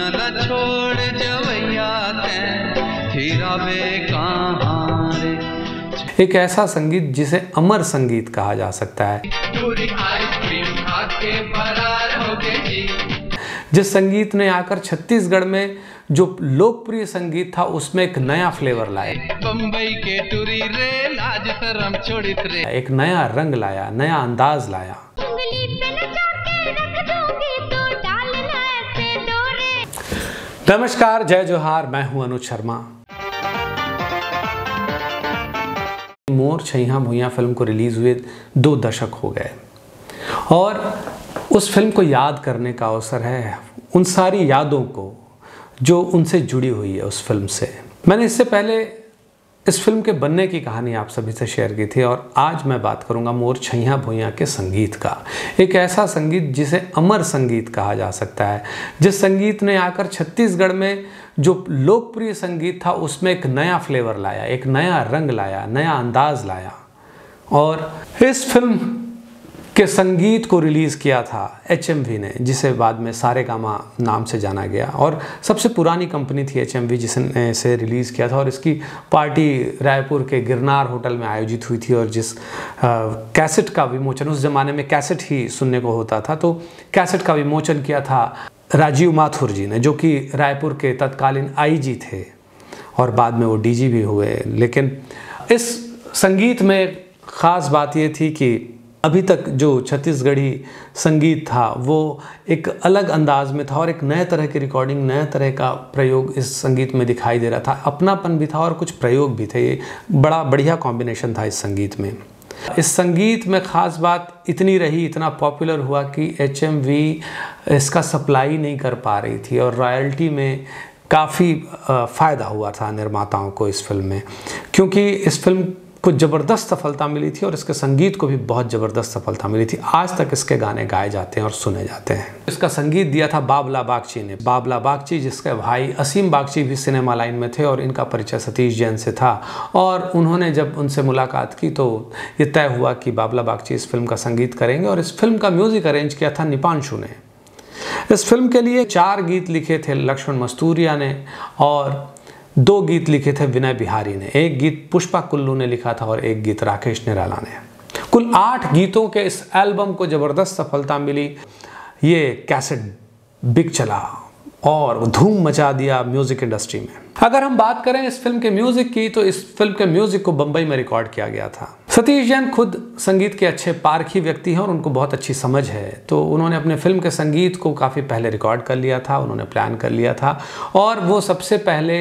भुइयां ला छोड़ जवैया थिरावे कहाँ रे। एक ऐसा संगीत जिसे अमर संगीत कहा जा सकता है। पूरी आइसक्रीम खा के फरार हो गए जी। जिस संगीत ने आकर छत्तीसगढ़ में जो लोकप्रिय संगीत था उसमें एक नया फ्लेवर लाया, बम्बई के टूरी रे लाज शर्म छोड़ी रे, एक नया रंग लाया, नया अंदाज लाया। नमस्कार, जय जोहार, मैं हूं अनुज शर्मा। मोर छैया भुइयां फिल्म को रिलीज हुए 2 दशक हो गए और उस फिल्म को याद करने का अवसर है, उन सारी यादों को जो उनसे जुड़ी हुई है उस फिल्म से। मैंने इससे पहले इस फिल्म के बनने की कहानी आप सभी से शेयर की थी और आज मैं बात करूंगा मोर छैया भुइयां के संगीत का। एक ऐसा संगीत जिसे अमर संगीत कहा जा सकता है, जिस संगीत ने आकर छत्तीसगढ़ में जो लोकप्रिय संगीत था उसमें एक नया फ्लेवर लाया, एक नया रंग लाया, नया अंदाज लाया। और इस फिल्म के संगीत को रिलीज़ किया था HMV ने, जिसे बाद में सारेगामा नाम से जाना गया और सबसे पुरानी कंपनी थी HMV जिसने इसे रिलीज़ किया था। और इसकी पार्टी रायपुर के गिरनार होटल में आयोजित हुई थी और जिस कैसेट का विमोचन, उस ज़माने में कैसेट ही सुनने को होता था, तो कैसेट का विमोचन किया था राजीव माथुर जी ने, जो कि रायपुर के तत्कालीन IG थे और बाद में वो DG भी हुए। लेकिन इस संगीत में ख़ास बात ये थी कि अभी तक जो छत्तीसगढ़ी संगीत था वो एक अलग अंदाज में था और एक नए तरह की रिकॉर्डिंग, नए तरह का प्रयोग इस संगीत में दिखाई दे रहा था। अपनापन भी था और कुछ प्रयोग भी थे। ये बड़ा बढ़िया कॉम्बिनेशन था इस संगीत में। इस संगीत में ख़ास बात इतनी रही, इतना पॉपुलर हुआ कि HMV इसका सप्लाई नहीं कर पा रही थी और रॉयल्टी में काफ़ी फ़ायदा हुआ था निर्माताओं को इस फिल्म में, क्योंकि इस फिल्म को ज़बरदस्त सफलता मिली थी और इसके संगीत को भी बहुत ज़बरदस्त सफलता मिली थी। आज तक इसके गाने गाए जाते हैं और सुने जाते हैं। इसका संगीत दिया था बाबला बागची ने। बाबला बागची जिसके भाई असीम बागची भी सिनेमा लाइन में थे और इनका परिचय सतीश जैन से था। और उन्होंने जब उनसे मुलाकात की तो ये तय हुआ कि बाबला बागची इस फिल्म का संगीत करेंगे और इस फिल्म का म्यूज़िक अरेंज किया था निपांशु ने। इस फिल्म के लिए 4 गीत लिखे थे लक्ष्मण मस्तूरिया ने और 2 गीत लिखे थे विनय बिहारी ने। 1 गीत पुष्पा कुल्लू ने लिखा था और 1 गीत राकेश निराला ने। कुल 8 गीतों के इस एल्बम को ज़बरदस्त सफलता मिली। ये कैसेट बिक चला और धूम मचा दिया म्यूज़िक इंडस्ट्री में। अगर हम बात करें इस फिल्म के म्यूज़िक की, तो इस फिल्म के म्यूज़िक को बम्बई में रिकॉर्ड किया गया था। सतीश जैन खुद संगीत के अच्छे पारखी व्यक्ति हैं और उनको बहुत अच्छी समझ है, तो उन्होंने अपने फिल्म के संगीत को काफ़ी पहले रिकॉर्ड कर लिया था, उन्होंने प्लान कर लिया था और वो सबसे पहले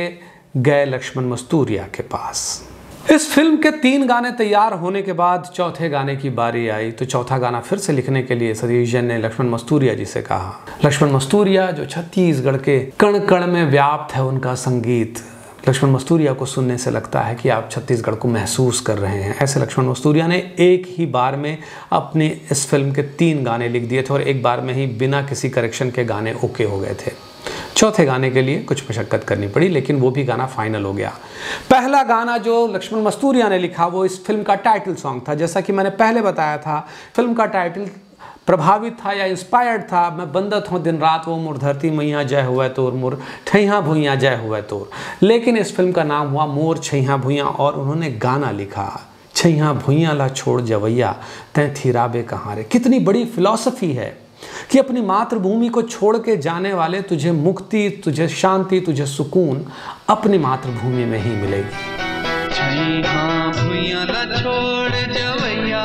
गए लक्ष्मण मस्तूरिया के पास। इस फिल्म के 3 गाने तैयार होने के बाद चौथे गाने की बारी आई, तो चौथा गाना फिर से लिखने के लिए सतीश जैन ने लक्ष्मण मस्तूरिया जी से कहा। लक्ष्मण मस्तूरिया जो छत्तीसगढ़ के कण कण में व्याप्त है उनका संगीत, लक्ष्मण मस्तूरिया को सुनने से लगता है कि आप छत्तीसगढ़ को महसूस कर रहे हैं। ऐसे लक्ष्मण मस्तूरिया ने एक ही बार में अपनी इस फिल्म के 3 गाने लिख दिए थे और एक बार में ही बिना किसी करेक्शन के गाने ओके हो गए थे। चौथे गाने के लिए कुछ मशक्कत करनी पड़ी, लेकिन वो भी गाना फाइनल हो गया। पहला गाना जो लक्ष्मण मस्तूरिया ने लिखा वो इस फिल्म का टाइटल सॉन्ग था। जैसा कि मैंने पहले बताया था, फिल्म का टाइटल प्रभावित था या इंस्पायर्ड था, मैं बंदत हूँ दिन रात वो मोर धरती मैया जय हुआ तोर, मोर छैया भुइयां जय हुआ तोर। लेकिन इस फिल्म का नाम हुआ मोर छैया भुइयां और उन्होंने गाना लिखा छैया भुइयां ला छोड़ जवैया तैं थिराबे कहाँ रे। कितनी बड़ी फिलॉसफी है कि अपनी मातृभूमि को छोड़ के जाने वाले तुझे मुक्ति, तुझे शांति, तुझे सुकून अपनी मातृभूमि में ही मिलेगी। छैया भुइयां ला छोड़ जवैया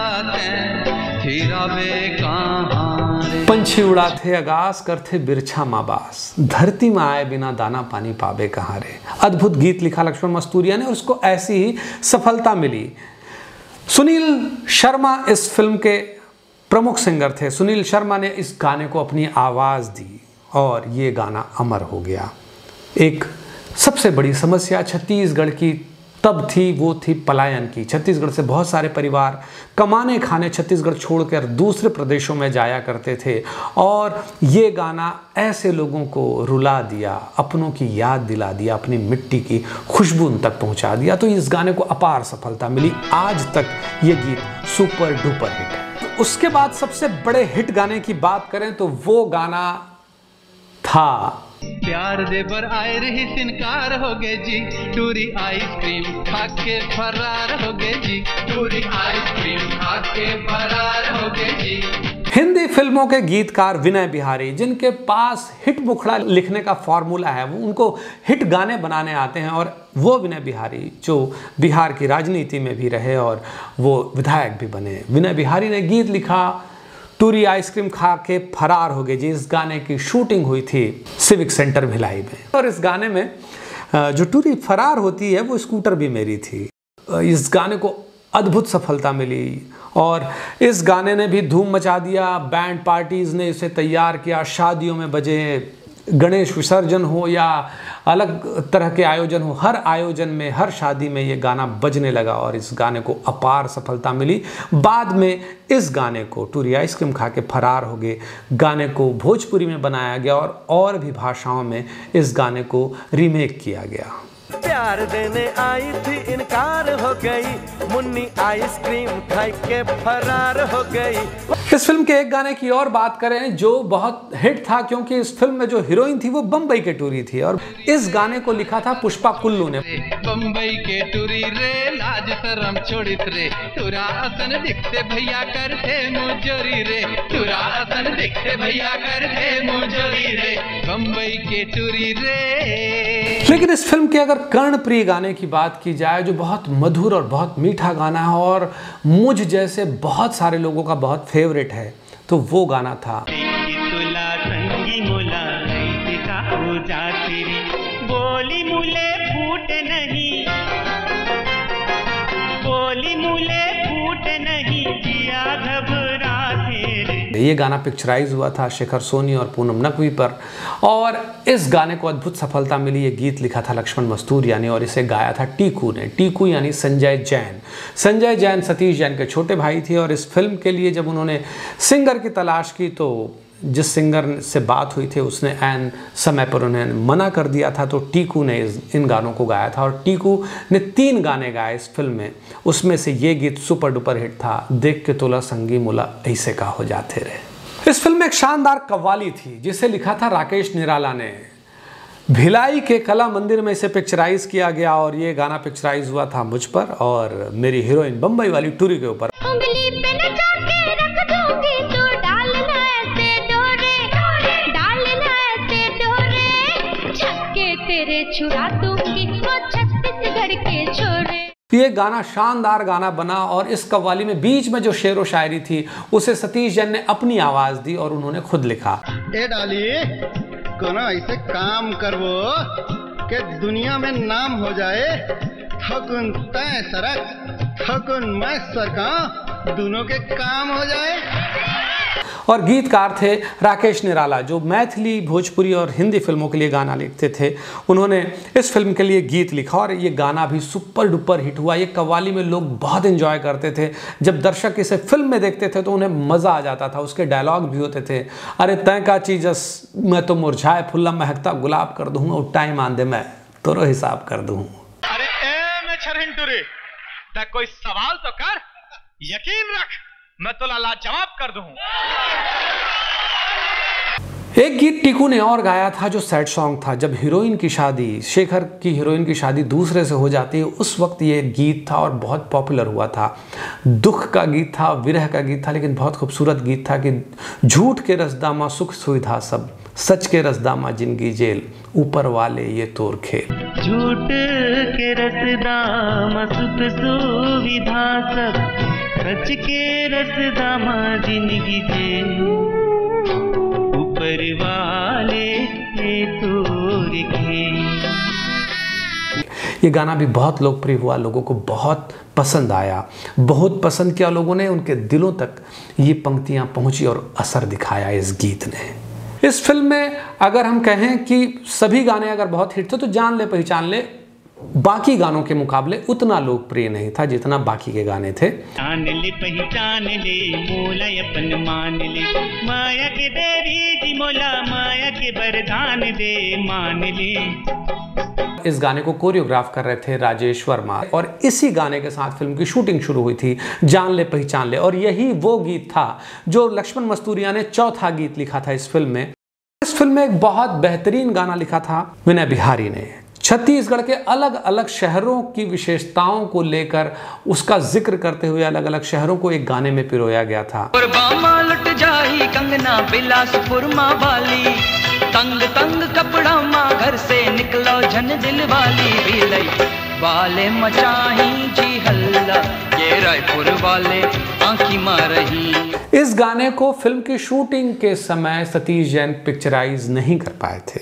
थिरावे कहाँ रे। पंछी उड़ाते आकाश करते बिरछा माँ बास, धरती में आए बिना दाना पानी पावे कहाँ रे। अद्भुत गीत लिखा लक्ष्मण मस्तूरिया ने और उसको ऐसी ही सफलता मिली। सुनील शर्मा इस फिल्म के प्रमुख सिंगर थे। सुनील शर्मा ने इस गाने को अपनी आवाज़ दी और ये गाना अमर हो गया। एक सबसे बड़ी समस्या छत्तीसगढ़ की तब थी, वो थी पलायन की। छत्तीसगढ़ से बहुत सारे परिवार कमाने खाने छत्तीसगढ़ छोड़कर दूसरे प्रदेशों में जाया करते थे और ये गाना ऐसे लोगों को रुला दिया, अपनों की याद दिला दिया, अपनी मिट्टी की खुशबू उन तक पहुंचा दिया। तो इस गाने को अपार सफलता मिली। आज तक ये गीत सुपर डुपर हिट है। तो उसके बाद सबसे बड़े हिट गाने की बात करें तो वो गाना था प्यार दे पर आए रही सिनकार हो गए जी, टूरी आइसक्रीम खा के फरार हो गए जी, टूरी आइसक्रीम खा के फरार हो गए जी। हिंदी फिल्मों के गीतकार विनय बिहारी, जिनके पास हिट मुखड़ा लिखने का फॉर्मूला है, वो उनको हिट गाने बनाने आते हैं, और वो विनय बिहारी जो बिहार की राजनीति में भी रहे और वो विधायक भी बने। विनय बिहारी ने गीत लिखा टूरी आइसक्रीम खा के फरार हो गए जी। इस गाने की शूटिंग हुई थी सिविक सेंटर भिलाई में, और इस गाने में जो टूरी फरार होती है वो स्कूटर भी मेरी थी। इस गाने को अद्भुत सफलता मिली और इस गाने ने भी धूम मचा दिया। बैंड पार्टीज़ ने इसे तैयार किया, शादियों में बजे, गणेश विसर्जन हो या अलग तरह के आयोजन हो, हर आयोजन में, हर शादी में ये गाना बजने लगा और इस गाने को अपार सफलता मिली। बाद में इस गाने को टूरी आइसक्रीम खा के फरार हो गए गाने को भोजपुरी में बनाया गया और भी भाषाओं में इस गाने को रीमेक किया गया। प्यार देने आई थी इनकार हो गई, मुन्नी आइसक्रीम खाई के फरार हो गई। इस फिल्म के एक गाने की और बात करें जो बहुत हिट था, क्योंकि इस फिल्म में जो हीरोइन थी वो बम्बई के टूरी थी और इस गाने को लिखा था पुष्पा कुल्लू ने। बम्बई के टूरी रे, लाज शरम छोड़ित रे, तुरा असन दिखते भैया करते मुजोरी रे, तुरा असन दिखते भैया करते मुजोरी रे, बम्बई के टूरी रे। लेकिन इस फिल्म के अगर कर्णप्रिय गाने की बात की जाए जो बहुत मधुर और बहुत मीठा गाना है और मुझ जैसे बहुत सारे लोगों का बहुत फेवरेट है, तो वो गाना था बोली मुले फूट नहीं, बोली मुले फूट नहीं, जिया घबराते रे। ये गाना पिक्चराइज हुआ था शेखर सोनी और पूनम नकवी पर और इस गाने को अद्भुत सफलता मिली। ये गीत लिखा था लक्ष्मण मस्तूरिया और इसे गाया था टीकू ने। टीकू यानी संजय जैन। संजय जैन सतीश जैन के छोटे भाई थे और इस फिल्म के लिए जब उन्होंने सिंगर की तलाश की तो जिस सिंगर से बात हुई थी उसने ऐन समय पर उन्हें मना कर दिया था, तो टीकू ने इन गानों को गाया था और टीकू ने 3 गाने गाए इस फिल्म में। उसमें से ये गीत सुपर डुपर हिट था, देख के तोला संगी मुला ऐसे का हो जाते रहे। इस फिल्म में एक शानदार कव्वाली थी जिसे लिखा था राकेश निराला ने। भिलाई के कला मंदिर में इसे पिक्चराइज किया गया और ये गाना पिक्चराइज हुआ था मुझ पर और मेरी हीरोइन बम्बई वाली टूरी के ऊपर। छुड़ा दूंगी वो छत्तीसगढ़ के छोरे। ये गाना शानदार गाना बना और इस कव्वाली में बीच में जो शेर व शायरी थी उसे सतीश जैन ने अपनी आवाज दी और उन्होंने खुद लिखा। ए डाली कोनो ऐसे काम करवो कि दुनिया में नाम हो जाए, थकुन तय सरक थकुन मैं सरका, दोनों के काम हो जाए। और गीतकार थे राकेश निराला जो मैथिली, भोजपुरी और हिंदी फिल्मों के लिए गाना लिखते थे। उन्होंने इस फिल्म के लिए गीत लिखा और ये गाना भी सुपर डुपर हिट हुआ। ये कव्वाली में लोग बहुत एंजॉय करते थे। जब दर्शक इसे फिल्म में देखते थे तो उन्हें मज़ा आ जाता था। उसके डायलॉग भी होते थे, अरे तय का चीजस मैं तो मुरझाए फुल्ला महकता गुलाब कर दूँ, और टाइम आंदे मैं तोरो हिसाब कर दूँ। अरे ए मैं छरहिंटुरे, तय कोई सवाल तो कर, यकीन रख मैं तो लाजवाब कर दूं। एक गीत टीकू ने और गाया था जो सैड सॉन्ग था। जब हीरोइन की शादी, शेखर की हीरोइन की शादी दूसरे से हो जाती है, उस वक्त ये गीत था और बहुत पॉपुलर हुआ था। दुख का गीत था, विरह का गीत था, लेकिन बहुत खूबसूरत गीत था कि झूठ के रसदामा सुख सुविधा सब, सच के रसदामा जिंदगी जेल, ऊपर वाले ये तोर खेल। झूठ के रसदामा सुख सुविधा सब, सच के रसदामा जिंदगी जेल, ऊपर वाले ये तोर खेल। ये गाना भी बहुत लोकप्रिय हुआ, लोगों को बहुत पसंद आया, बहुत पसंद किया लोगों ने। उनके दिलों तक ये पंक्तियां पहुंची और असर दिखाया इस गीत ने। इस फिल्म में अगर हम कहें कि सभी गाने अगर बहुत हिट थे तो जान ले पहचान ले बाकी गानों के मुकाबले उतना लोकप्रिय नहीं था जितना बाकी के गाने थे। जान ले पहचान ले मोला अपन मान ले, माया के देवी जी मोला माया के वरदान दे मान ले। इस गाने को कोरियोग्राफ कर रहे थे राजेश वर्मा और इसी गाने के साथ फिल्म की शूटिंग शुरू हुई थी, जान ले पहचान ले। और यही वो गीत था जो लक्ष्मण मस्तूरिया ने चौथा गीत लिखा था इस फिल्म में। इस फिल्म में एक बहुत बेहतरीन गाना लिखा था विनय बिहारी ने। छत्तीसगढ़ के अलग अलग शहरों की विशेषताओं को लेकर उसका जिक्र करते हुए अलग अलग शहरों को एक गाने में पिरोया गया था। लुट जाही कंगना बिलासपुर माँ वाली, तंग तंग कपड़ा माँ घर से निकलो झन दिल वाली, बिलई वाले मचाही जी हल्ला, ये रायपुर वाले आंखी मार रही। इस गाने को फिल्म की शूटिंग के समय सतीश जैन पिक्चराइज नहीं कर पाए थे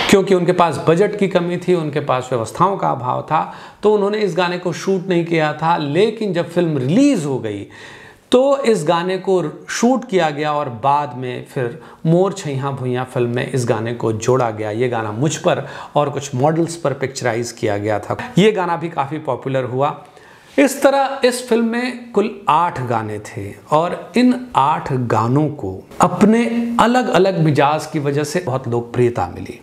क्योंकि उनके पास बजट की कमी थी, उनके पास व्यवस्थाओं का अभाव था, तो उन्होंने इस गाने को शूट नहीं किया था। लेकिन जब फिल्म रिलीज हो गई तो इस गाने को शूट किया गया और बाद में फिर मोर छैया भुइयां फिल्म में इस गाने को जोड़ा गया। ये गाना मुझ पर और कुछ मॉडल्स पर पिक्चराइज किया गया था। ये गाना भी काफ़ी पॉपुलर हुआ। इस तरह इस फिल्म में कुल 8 गाने थे और इन 8 गानों को अपने अलग अलग मिजाज की वजह से बहुत लोकप्रियता मिली।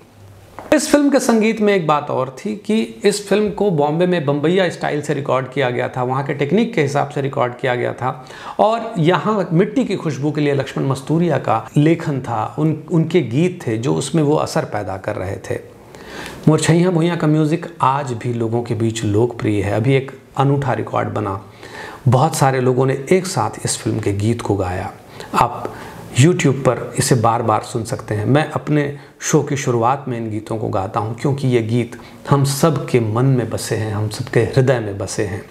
इस फिल्म के संगीत में एक बात और थी कि इस फिल्म को बॉम्बे में बम्बैया स्टाइल से रिकॉर्ड किया गया था, वहाँ के टेक्निक के हिसाब से रिकॉर्ड किया गया था और यहाँ मिट्टी की खुशबू के लिए लक्ष्मण मस्तूरिया का लेखन था, उनके गीत थे जो उसमें वो असर पैदा कर रहे थे। मोर छैया भुइयां का म्यूज़िक आज भी लोगों के बीच लोकप्रिय है। अभी एक अनूठा रिकॉर्ड बना, बहुत सारे लोगों ने एक साथ इस फिल्म के गीत को गाया। आप YouTube पर इसे बार बार सुन सकते हैं। मैं अपने शो की शुरुआत में इन गीतों को गाता हूं क्योंकि ये गीत हम सब के मन में बसे हैं, हम सबके हृदय में बसे हैं।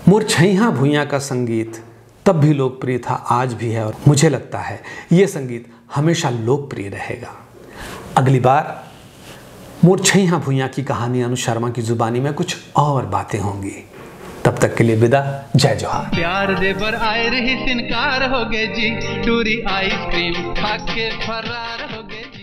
मोर छैया भुइयां का संगीत तब भी लोकप्रिय था, आज भी है और मुझे लगता है ये संगीत हमेशा लोकप्रिय रहेगा। अगली बार मोर छैया भुइयां की कहानी अनु शर्मा की जुबानी में कुछ और बातें होंगी। तब तक के लिए विदा, जय जोहार। प्यार दे पर आए रही सिनकार हो गए जी, टूरी आइसक्रीम खा के फरार हो गए।